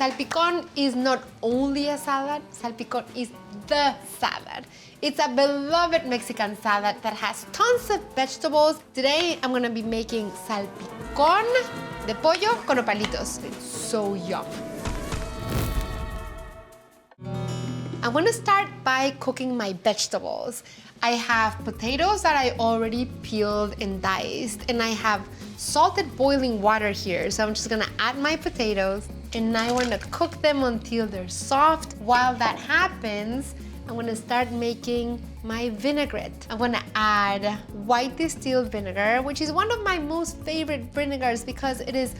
Salpicón is not only a salad, salpicón is the salad. It's a beloved Mexican salad that has tons of vegetables. Today, I'm gonna be making salpicón de pollo con nopalitos. It's so yum. I'm gonna start by cooking my vegetables. I have potatoes that I already peeled and diced, and I have salted boiling water here. So I'm just gonna add my potatoes, and I wanna cook them until they're soft. While that happens, I'm gonna start making my vinaigrette. I'm gonna add white distilled vinegar, which is one of my most favorite vinegars because it is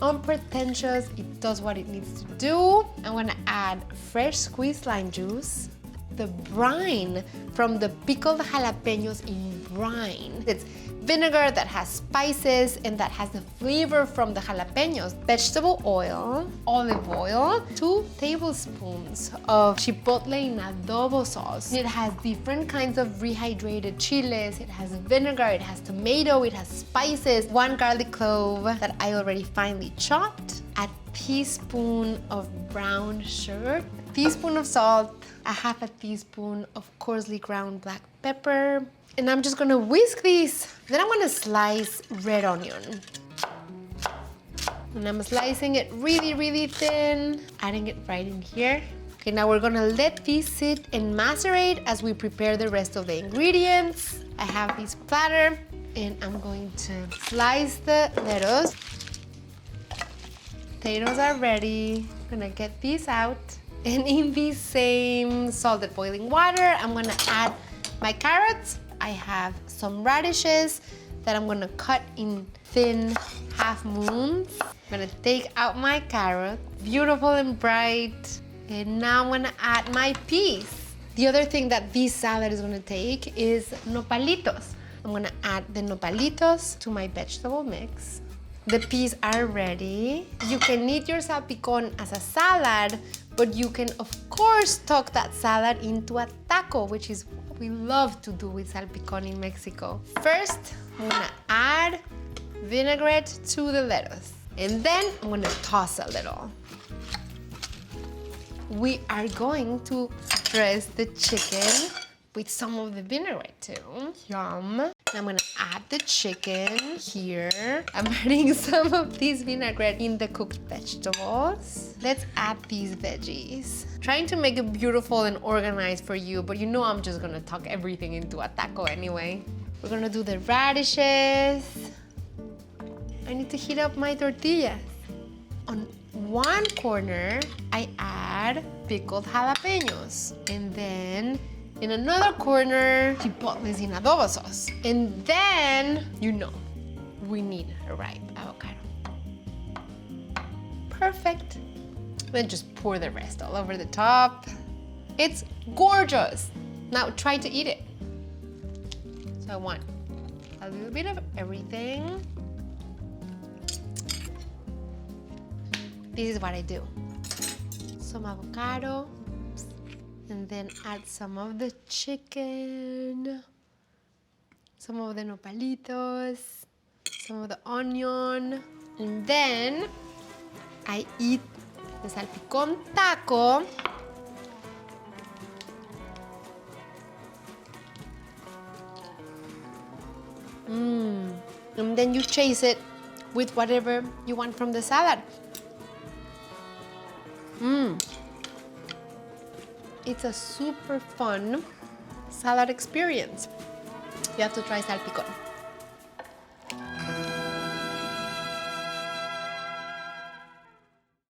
unpretentious, it does what it needs to do. I'm gonna add fresh squeezed lime juice, the brine from the pickled jalapenos in brine. It's vinegar that has spices and that has the flavor from the jalapenos. Vegetable oil, olive oil, 2 tablespoons of chipotle in adobo sauce. It has different kinds of rehydrated chiles. It has vinegar, it has tomato, it has spices, 1 garlic clove that I already finely chopped, a teaspoon of brown sugar, a teaspoon of salt, a half a teaspoon of coarsely ground black pepper, and I'm just gonna whisk these. Then I'm gonna slice red onion. And I'm slicing it really, really thin, adding it right in here. Okay, now we're gonna let these sit and macerate as we prepare the rest of the ingredients. I have this platter, and I'm going to slice the lettuce. Potatoes are ready. I'm gonna get these out. And in the same salted boiling water, I'm gonna add my carrots. I have some radishes that I'm gonna cut in thin half moons. I'm gonna take out my carrot, beautiful and bright. And now I'm gonna add my peas. The other thing that this salad is gonna take is nopalitos. I'm gonna add the nopalitos to my vegetable mix. The peas are ready. You can eat your salpicón as a salad, but you can, of course, tuck that salad into a taco, which is what we love to do with salpicón in Mexico. First, I'm gonna add vinaigrette to the lettuce, and then I'm gonna toss a little. We are going to dress the chicken with some of the vinaigrette too. Yum. I'm gonna add the chicken here. I'm adding some of this vinaigrette in the cooked vegetables. Let's add these veggies. Trying to make it beautiful and organized for you, but you know I'm just gonna tuck everything into a taco anyway. We're gonna do the radishes. I need to heat up my tortillas. On one corner, I add pickled jalapenos, and then in another corner, chipotles in adobo sauce. And then, you know, we need a ripe avocado. Perfect. Then just pour the rest all over the top. It's gorgeous. Now try to eat it. So I want a little bit of everything. This is what I do. Some avocado. And then add some of the chicken, some of the nopalitos, some of the onion. And then I eat the salpicón taco. And then you chase it with whatever you want from the salad. It's a super fun salad experience. You have to try salpicón.